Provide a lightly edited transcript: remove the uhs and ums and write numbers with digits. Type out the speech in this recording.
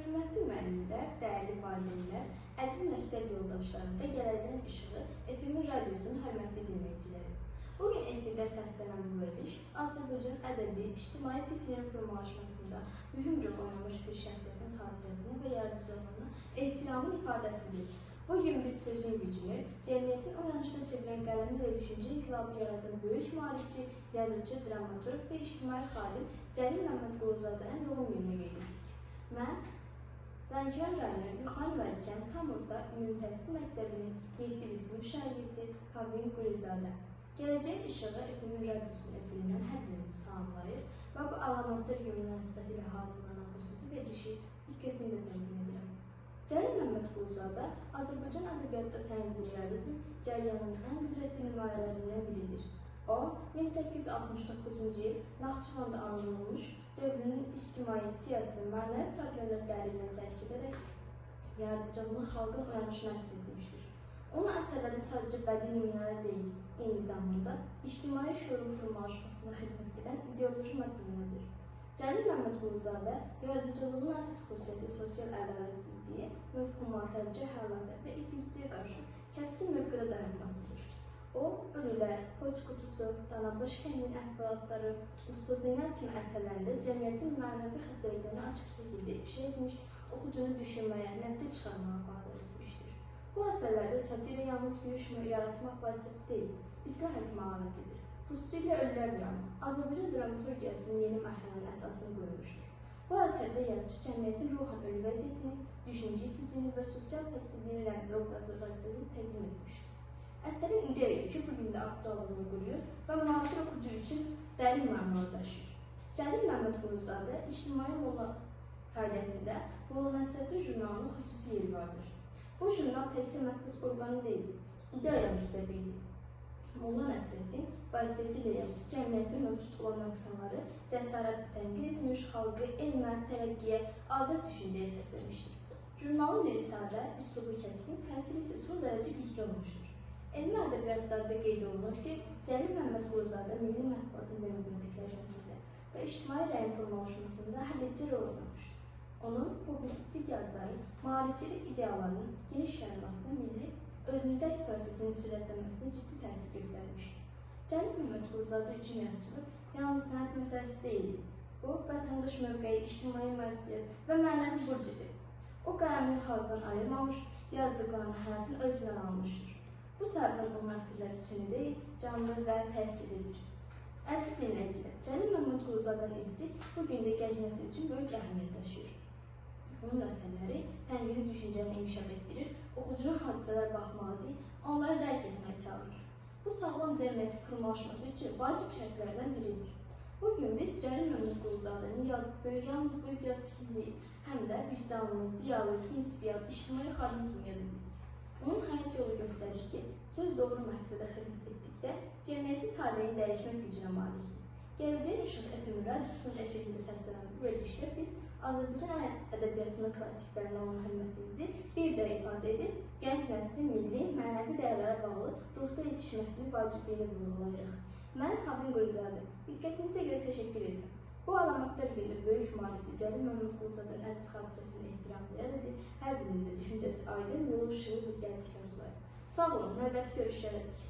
Hörmətli müəllimlər, dəyərli valideynlər, əziz məktəb yoldaşlarım və gələcəyin işığı FM radiosunun hörmətli dinləyiciləri. Bugün efirdə səslənən bu veriliş Azərbaycan ədəbi, ictimai fikrin formalaşmasında mühüm rol oynamış bir şəxsiyyətin xatirəsinə və yaradıcılığına ehtiramın ifadəsidir. Bugün biz sözün gücünü, cəmiyyətin oyanışına çevrilən qələmi və düşüncə inqilabı yaradan böyük maarifçi, yazıcı, dramaturq və ictimai xadim Cəlil Məmmədquluzadənin doğum gününə qeyd edirik. Mən Lənkəran rayonu Yuxan Vəlikən Tamurda Ümumi Təhsil Məktəbinin 7. sinif şagirdi Habib Qulizadə. Gələcəyin işığı FM radiosunun efirindən hər birinizi salamlayır və bu əlamətlər günü münasibətilə hazırlanan xüsusi verilişi diqqətində təqdim edirəm. Cəlil Məmmədquluzadə Azərbaycan ədəbiyyatda tənqidi realizm cəryanının ən qüdrətli nümayələrindən biridir. O, 1869-cu il Naxçıvanda anılmış, dövrünün ictimai, siyasi və mənəvi problemləri dərindən dərk edərək yaradıcılığını xalqın oyanışına əsr etmişdir. Onun əsərləri sadəcə bədii nümunələr deyil, eyni zamanda ictimai şüurun formalaşmasına xidmət edən ideoloji məddələrdir. Cəlil Məmmədquluzadə yaradıcılığının əsas xüsusiyyəti sosial ədalətsizliyi, mövhumatlarca həlatə və ikiyüzlüyə qarşı kəskin mövqedə dayanmasıdır. O, Ölülər, Poçt qutusu, Danabaş kəndinin əhvalatları, Usta Zeynəl kimi əsərlərində cəmiyyətin mənəvi xəstəliklərini açıq şəkildə ifşa etmiş, oxucunu düşünməyə, nəticə çıxarmağa vadar etmişdir. Bu əsərlərdə satira yalnız bir şüur yaratmaq vasitəsi deyil, islah etmə alətidir. Xüsusilə Ölülər dramı, Azərbaycan dramaturgiyasının yeni mərhələnin əsasını qoymuşdur. Bu əsərdə yazıcı cəmiyyətin ruhan ölü vəziyyətini, düşüncə iticini və sosial fəsiliyin rəmzi obrazı vasitəsilə təqdim etmişdir. Əsərin ideya yükü bugün də aktuallığını qurur və müasir oxucu üçün dərin mənalar daşıyır. Cəlil Məmmədquluzadə ictimai molla fəaliyyətində Molla Nəsrəddin jurnalının xüsusi yeri vardır. Bu jurnal təkcə mətbuat orqanı deyil, ideya məktəbidir. Molla Nəsrəddin vasitəsilə yazıcı cəmiyyətdə mövcud olan nöqsanları cəsarətlə tənqid etmiş, xalqı elmə, tərəqqiyə, azad düşüncəyə səsləmişdir. Jurnalın dili sadə, üslubu kəskin, təsiri isə son dərəcə güclü olmuşdur. Elmi ədəbiyyatlarda qeyd olunur ki, Cəlil Məmmədquluzadə milli mətbuatın demokratikləşməsində və ictimai rəyin formalaşmasında həlledici rol oynamışdır. Onun publisistik yazıları, maarifçilik ideyalarının geniş yayılmasına, milli özünüdək prosesinin sürətlənməsinə ciddi təsir göstərmişdir. Cəlil Məmmədquluzadə üçün yazıçılıq yalnız sənət məsələsi deyildir. Bu, vətəndaş mövqeyi, ictimai məsuliyyət və mənəvi burcudur. O, qələmini xalqdan ayırmamış, yazdıqlarını həyatın özündən almışdır. Bu səbəbdən onun əsərləri süni deyil, canlı və təsirlidir. Əziz dinləyicilər, Cəlil Məmmədquluzadənin irsi bugün də gənc nəsil üçün böyük əhəmiyyət daşıyır. Onun əsərləri tənqidi düşüncəni inkişaf etdirir, oxucunu hadisələr baxmalı deyil, onları dərk etməyə çağırır. Bu sağlam cəmiyyətin formalaşması üçün vacib şərtlərdən biridir. Bugün biz Cəlil Məmmədquluzadənin yalnız böyük yazıcı kimi deyil, həm də vicdanlı, ziyalı, prinsipial, ictimai xadim kimi yeridir. Onun həyat yolu göstərir ki, söz doğru məqsədə xidmət etdikdə cəmiyyətin taleyini dəyişmək gücünə malikdir. Gələcəyin işığı FM radiosunun efirində səslənən bu verilişdə biz Azərbaycan ədəbiyyatının klassiklərinə olan hörmətimizi bir də ifadə edib, gənc nəslin milli, mənəvi dəyərlərə bağlı ruhda yetişməsini vacibliyini vurğulayırıq. Mən Habib Qulizadə. Diqqətinizə görə təşəkkür edirəm. Bu əlamətlər günü böyük maarifçi Cəlil Məmmədquluzadənin əziz xatirəsini ehtiramlayan edir. Hər birinizə düşüncəsi aydın, yolu ışığı bir gələcək arzulayır. Sağ olun, növbəti görüşlərə dək.